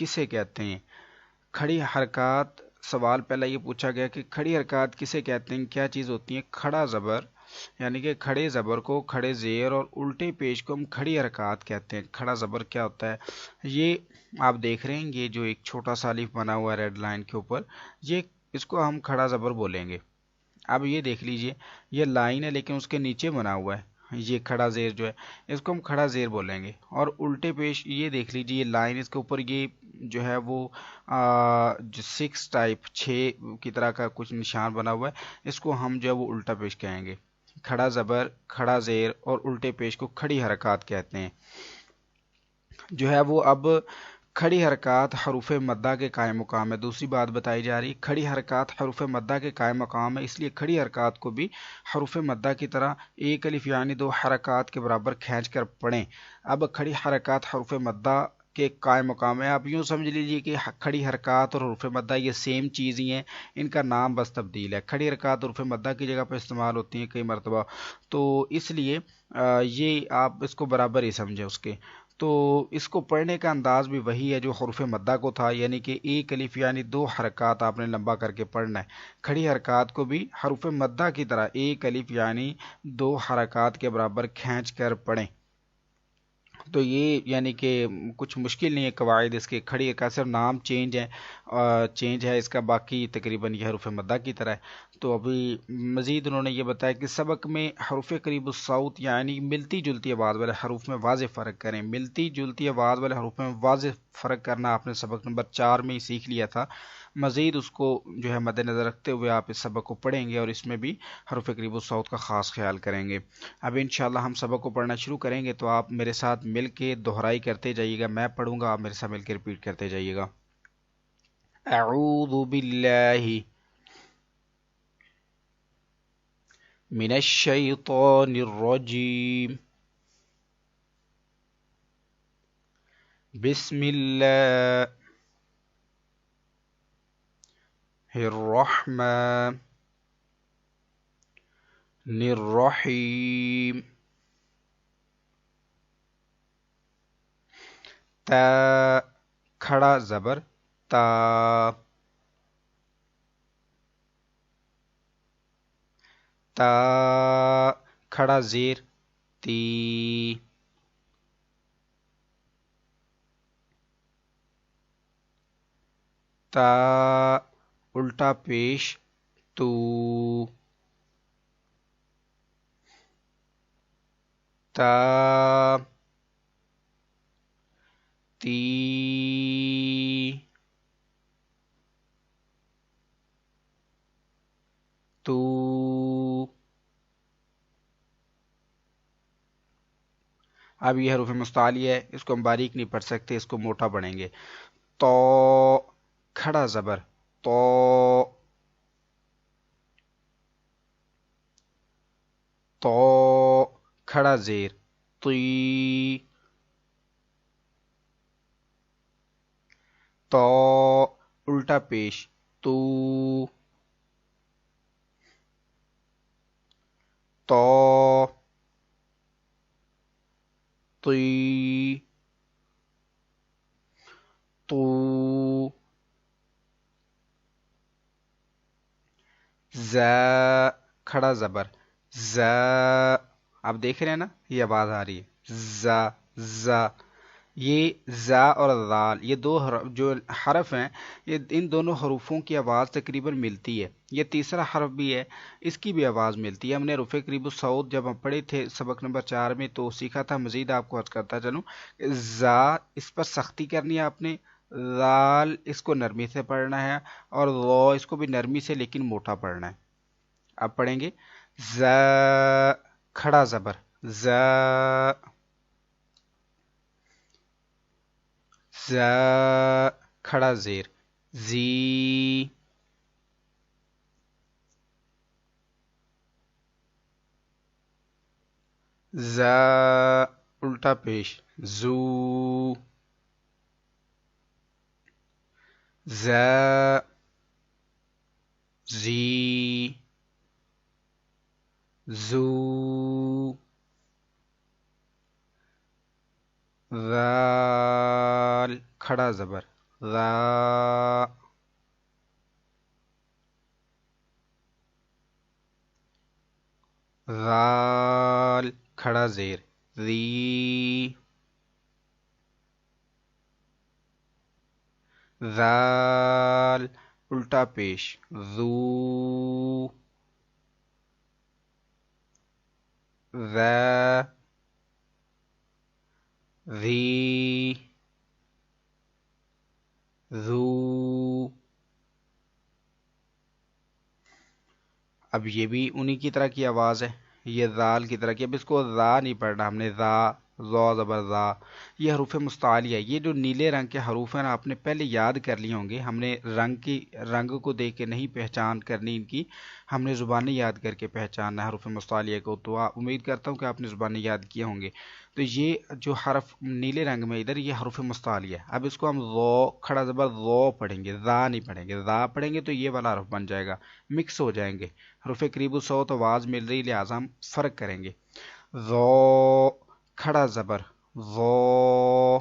کسے کہتے ہیں؟ کھڑی حرکات، سوال پہلا یہ پوچھا گیا کہ کھڑی حرکات کسے کہتے ہیں، کیا چیز ہوتی ہیں؟ کھڑا زبر، یعنی کہ کھڑے زبر کو، کھڑے زیر اور الٹے پیش کو ہم کھڑی حرکات کہتے ہیں۔ کھڑا زبر کیا ہوتا ہے؟ یہ آپ دیکھ رہے ہیں، یہ جو ایک چھوٹا سا الف بنا ہوا ہے ریڈ لائن کے اوپر، یہ اس کو ہم کھڑا زبر بولیں گے۔ اب یہ دیکھ لیجئے، یہ لائن ہے لیکن اس کے نیچے بنا ہوا ہے، یہ کھڑا زیر جو ہے اس کو ہم کھڑا زیر بولیں گے۔ اور الٹے پیش یہ دیکھ لیجئے، یہ لائن اس کے اوپر یہ جو ہے وہ جو 6 ٹائپ 6 کی طرح کا کچھ نشان بنا ہوا ہے، اس کو ہم جو ہے وہ الٹا پیش کہیں گے۔ کھڑا زبر، کھڑا زیر اور الٹے پیش کو کھڑی حرکات کہتے ہیں۔ جو ہے وہ اب کھڑی حرکات حروف مدہ کے قائم مقام ہے۔ دوسری بات بتائی جا رہی، کھڑی حرکات حروف مدہ کے قائم مقام ہے، اس لیے کھڑی حرکات کو بھی حروف مدہ کی طرح ایک الف یعنی 2 حرکات کے برابر کھینچ کر پڑھیں۔ اب کھڑی حرکات حروف مدہ کے قائم مقام ہے، آپ یوں سمجھ لیجئے کہ کھڑی حرکات اور حروف مدہ یہ سیم چیز ہی ہیں، ان کا نام بس تبدیل ہے۔ کھڑی حرکات حروف مدہ کی جگہ پہ استعمال ہوتی ہیں کئی مرتبہ، تو اس لیے یہ آپ اس کو برابر ہی سمجھیں اس کے۔ تو اس کو پڑھنے کا انداز بھی وہی ہے جو حروف مدہ کو تھا، یعنی کہ ایک الف یعنی 2 حرکات آپ نے لمبا کر کے پڑھنا ہے۔ کھڑی حرکات کو بھی حروف مدہ کی طرح ایک الف یعنی 2 حرکات کے برابر کھینچ کر پڑھیں۔ تو یہ یعنی کہ کچھ مشکل نہیں ہے قواعد اس کے، کھڑی کا صرف نام چینج ہے اس کا، باقی تقریباً یہ حروف مدہ کی طرح ہے۔ تو ابھی مزید انہوں نے یہ بتایا کہ سبق میں حروف قریب الصوت یعنی ملتی جلتی آواز والے حروف میں واضح فرق کریں۔ ملتی جلتی آواز والے حروف میں واضح فرق کرنا آپ نے سبق نمبر 4 میں ہی سیکھ لیا تھا، مزید اس کو جو ہے مد نظر رکھتے ہوئے آپ اس سبق کو پڑھیں گے اور اس میں بھی حروف قریب الصوت کا خاص خیال کریں گے۔ اب انشاءاللہ ہم سبق کو پڑھنا شروع کریں گے، تو آپ میرے ساتھ مل کے دہرائی کرتے جائیے گا، میں پڑھوں گا، آپ میرے ساتھ مل کے ریپیٹ کرتے جائیے گا۔ اعوذ باللہ من الشیطان الرجیم، بسم اللہ الرحمن الرحیم۔ تا کھڑا زبر تا، تا کھڑا زیر تی، تا الٹا پیش تو، تا تی، تو، اب یہ حروف مستعلیہ ہے، اس کو ہم باریک نہیں پڑھ سکتے، اس کو موٹا پڑھیں گے۔ تو کھڑا زبر تو، تو کھڑا زیر تی، تو الٹا پیش تو، تو تی، تو، ز کھڑا زبر ز، آپ دیکھ رہے ہیں نا یہ آواز آ رہی ہے ز، ز، یہ ز اور ذال یہ دو جو حرف ہیں، یہ ان دونوں حروفوں کی آواز تقریباً ملتی ہے۔ یہ تیسرا حرف بھی ہے، اس کی بھی آواز ملتی ہے۔ ہم نے حروف قریب الصوت جب ہم پڑھے تھے سبق نمبر 4 میں تو سیکھا تھا، مزید آپ کو عرض کرتا چلوں، ز اس پر سختی کرنی ہے آپ نے، ذال اس کو نرمی سے پڑھنا ہے، اور ذو اس کو بھی نرمی سے لیکن موٹا پڑھنا ہے۔ اب پڑھیں گے ز کھڑا زبر ز، ز کھڑا زیر زی، ز الٹا پیش زو، ز زی، زو، ذال کھڑا زبر ذا، ذال کھڑا زیر، ذی، ذال الٹا پیش، ذو، ذا، ذی، ذو۔ اب یہ بھی انہی کی طرح کی آواز ہے، یہ ذال کی طرح کی۔ اب اس کو ذا نہیں پڑھنا ہم نے، ذا، ذو زبر ذا، یہ حروف مستعلیہ ہے۔ یہ جو نیلے رنگ کے حروف ہیں نا، آپ نے پہلے یاد کر لیے ہوں گے، ہم نے رنگ کو دیکھ کے نہیں پہچان کرنی ان کی، ہم نے زبانیں یاد کر کے پہچاننا ہے حروف مستعلیہ کو۔ تو امید کرتا ہوں کہ آپ نے زبانیں یاد کیے ہوں گے۔ تو یہ جو حرف نیلے رنگ میں ادھر، یہ حروف مستعلیہ ہے۔ اب اس کو ہم ذو کھڑا زبر ذو پڑھیں گے، ذا نہیں پڑھیں گے۔ ذا پڑھیں گے تو یہ والا حرف بن جائے گا، مکس ہو جائیں گے حروف قریب الصوت، آواز مل رہی، لہٰذا ہم فرق کریں گے۔ ذو کھڑا زبر ذو،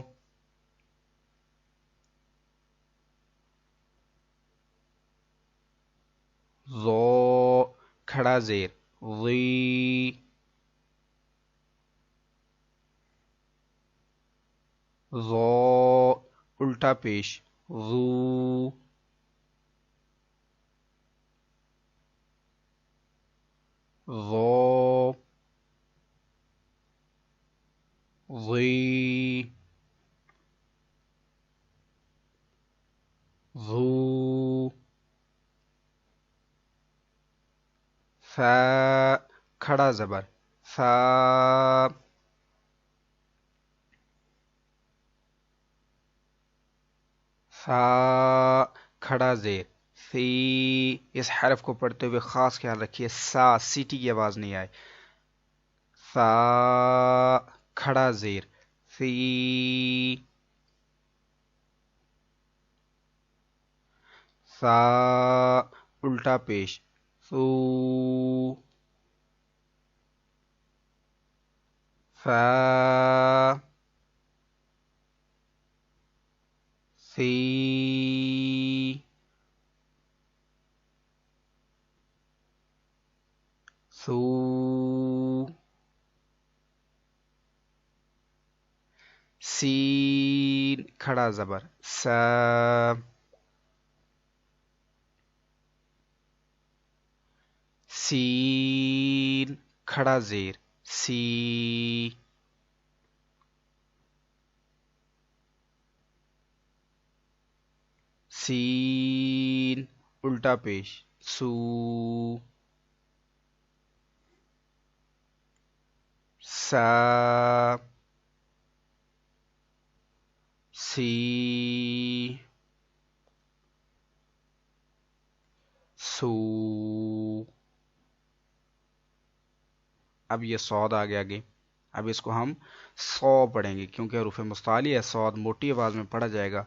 ذو کھڑا زیر، ذی، ذو الٹا پیش، ذو، ذو، ذی، ذو۔ ثا کھڑا زبر ثا، ثا کھڑا زیر، سی۔ اس حرف کو پڑھتے ہوئے خاص خیال رکھیے سا سیٹی کی آواز نہیں آئے۔ ثا کھڑا زیر، سی، سا الٹا پیش، سو، فا، سی، سو۔ سین کھڑا زبر سا، سین کھڑا زیر، سی، سین الٹا پیش، سو، سا، سی، سو۔ اب یہ صاد آ گیا آگے، اب اس کو ہم سو پڑھیں گے کیونکہ حروف مستعلی ہے، صاد موٹی آواز میں پڑھا جائے گا۔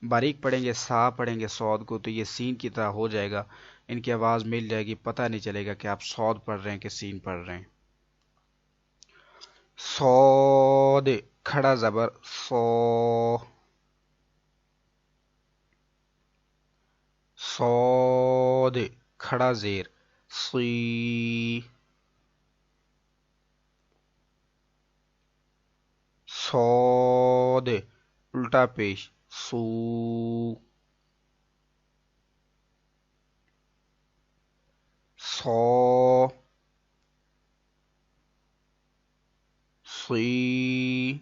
باریک پڑھیں گے، سا پڑھیں گے صاد کو تو یہ سین کی طرح ہو جائے گا، ان کی آواز مل جائے گی، پتہ نہیں چلے گا کہ آپ صاد پڑھ رہے ہیں کہ سین پڑھ رہے ہیں۔ صاد کھڑا زبر صو، صاد کھڑا زیر، صی، صاد الٹا پیش، سو، صو، صی،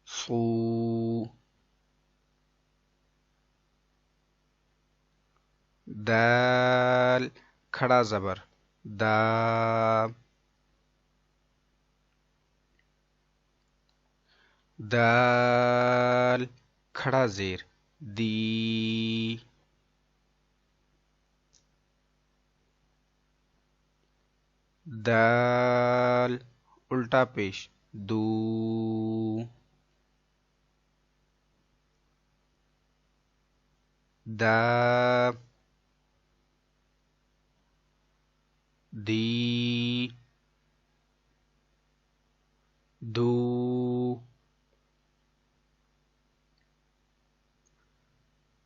صو۔ دال کھڑا زبر دا، دال کھڑا زیر، دی، دال الٹا پیش، دو، دا، دی، دو،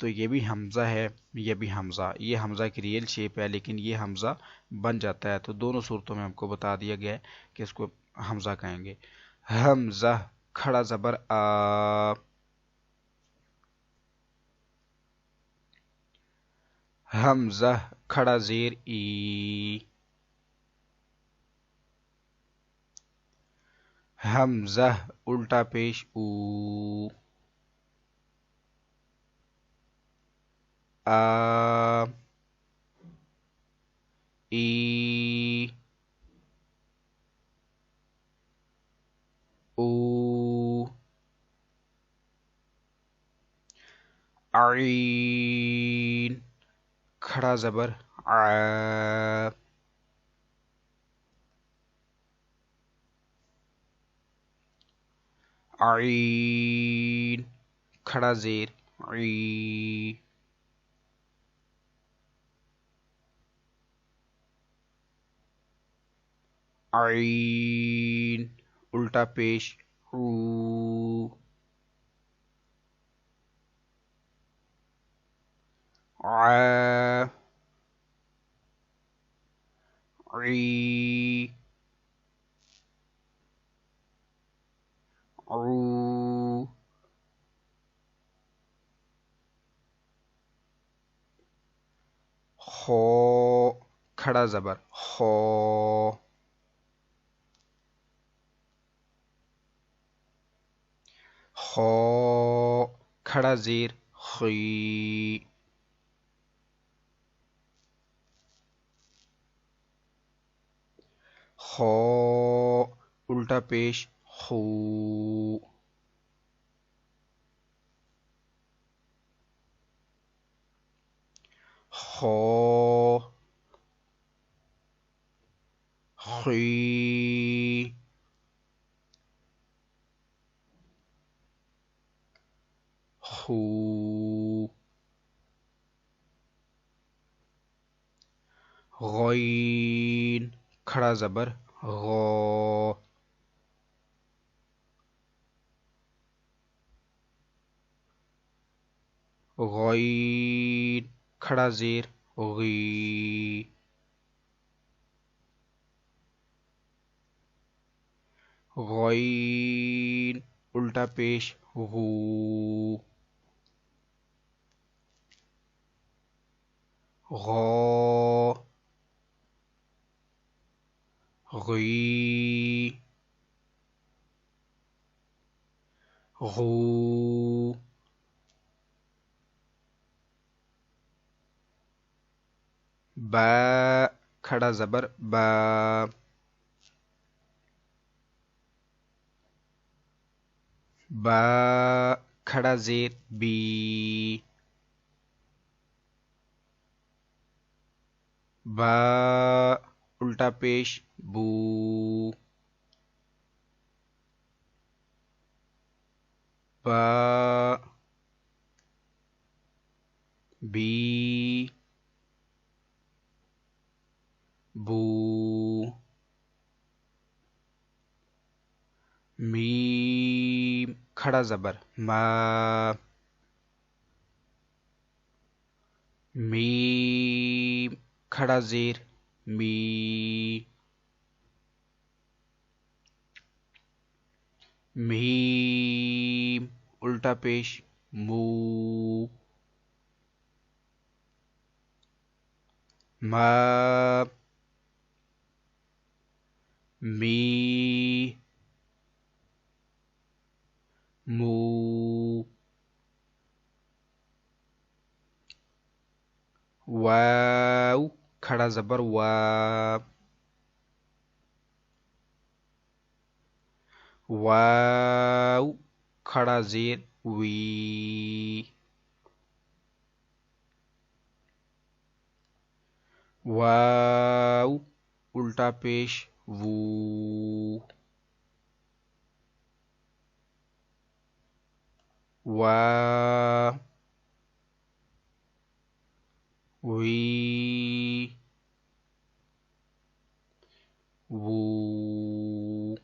تو یہ بھی حمزہ ہے، یہ بھی حمزہ، یہ حمزہ کی ریئل شیپ ہے لیکن یہ حمزہ بن جاتا ہے، تو دونوں صورتوں میں ہم کو بتا دیا گیا ہے کہ اس کو حمزہ کہیں گے۔ حمزہ کھڑا زبر آ، حمزہ کھڑا زیر ای، حمزہ الٹا پیش او، آ، ای، او، عین کھڑا زبر ع، عین کھڑا زیر عی، عین الٹا پیش عو، ع، عی، عو، خو کھڑا زبر خو، خو کھڑا زیر خی، خو الٹا پیش خو، خو، خی، خو، غین کھڑا زبر غو، غین کھڑا زیر غی، غین الٹا پیش غو، غو، غی، غو، با کھڑا زبر با، با کھڑا زیر بی، با الٹا پیش بو، با، بی، بو، میم کھڑا زبر ما، میم کھڑا زیر می، میم الٹا پیش مو، ما، می، مو، واو کھڑا زبر وا، واو کھڑا زیر وی، واو الٹا پیش وو، وا، وی، وو،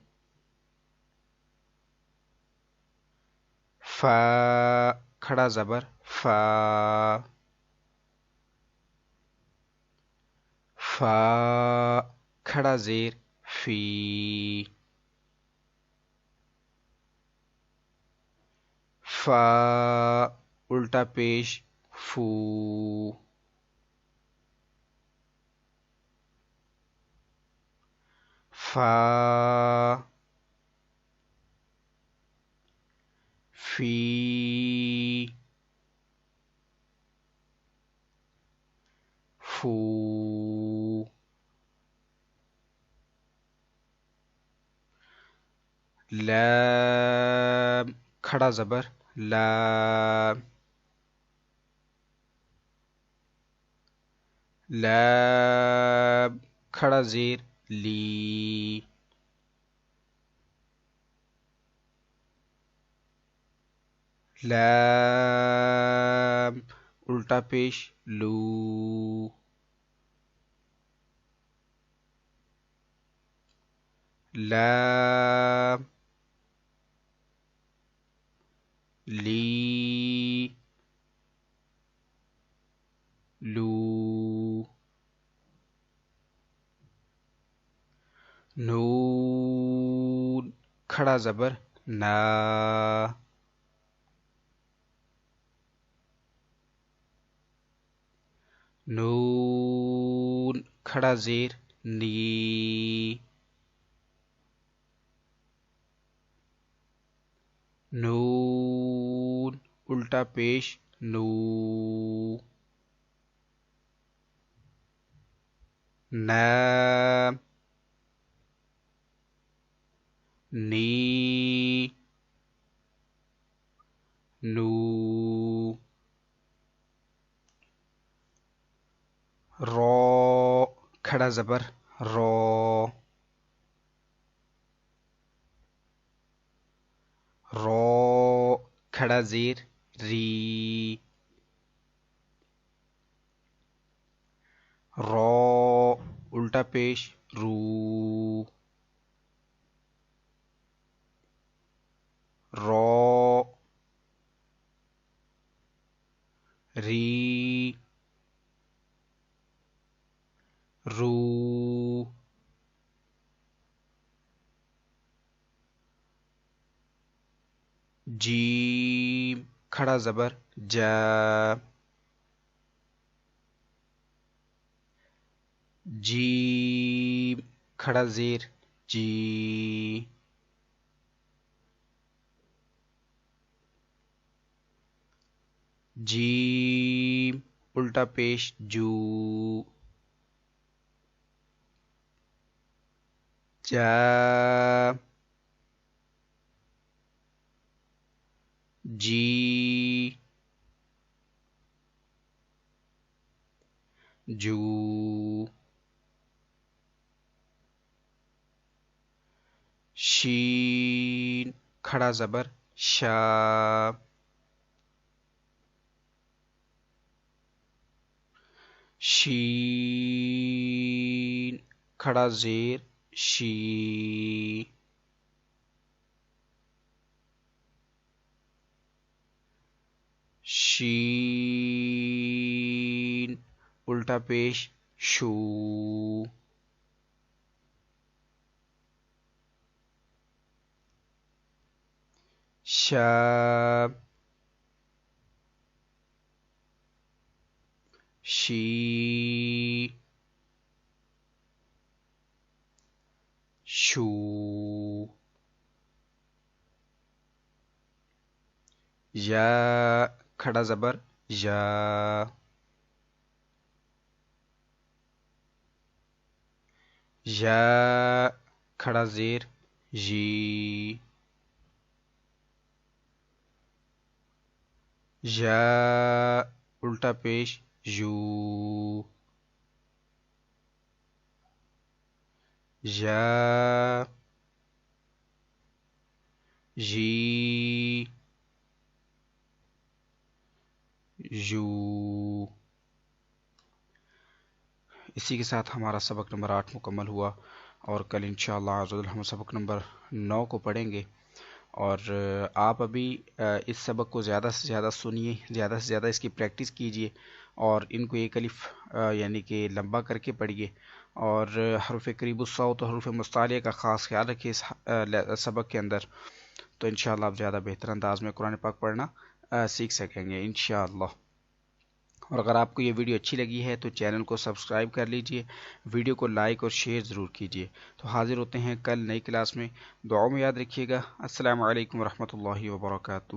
فا کھڑا زبر فا، فا کھڑا زیر فی، فا الٹا پیش فو، فا فی، فو، لام کھڑا زبر لا، لام کھڑا زیر لی، لام الٹا پیش لو، لام لی، لو، نون کھڑا زبر نا، نون کھڑا زیر نی، نون الٹا پیش نو، نام نی، نو، رو کھڑا زبر رو، رو کھڑا زیر ری، رو الٹا پیش رو، رو، ری، رو، جیم کھڑا زبر جا، جیم کھڑا زیر جی، جیم الٹا پیش جو، جا، جی، جو، شین کھڑا زبر شا، شین کھڑا زیر شی، شین الٹا پیش شو، شا، شی، شو، یا کھڑا زبر یا، یا کھڑا زیر جی، یا الٹا پیش یو، یا، جی، یو۔ اسی کے ساتھ ہمارا سبق نمبر 8 مکمل ہوا، اور کل انشاءاللہ عز و جل ہم سبق نمبر 9 کو پڑھیں گے، اور آپ ابھی اس سبق کو زیادہ سے زیادہ سنیے، زیادہ سے زیادہ اس کی پریکٹس کیجئے، اور ان کو ایک الف یعنی کہ لمبا کر کے پڑھیے، اور حروف قریب الصوت اور حروف مستعلیہ کا خاص خیال رکھیے اس سبق کے اندر، تو انشاءاللہ آپ زیادہ بہتر انداز میں قرآن پاک پڑھنا سیکھ سکیں گے انشاءاللہ۔ اور اگر آپ کو یہ ویڈیو اچھی لگی ہے تو چینل کو سبسکرائب کر لیجئے، ویڈیو کو لائک اور شیئر ضرور کیجئے۔ تو حاضر ہوتے ہیں کل نئی کلاس میں، دعاؤں میں یاد رکھیے گا۔ السلام علیکم ورحمۃ اللہ وبرکاتہ۔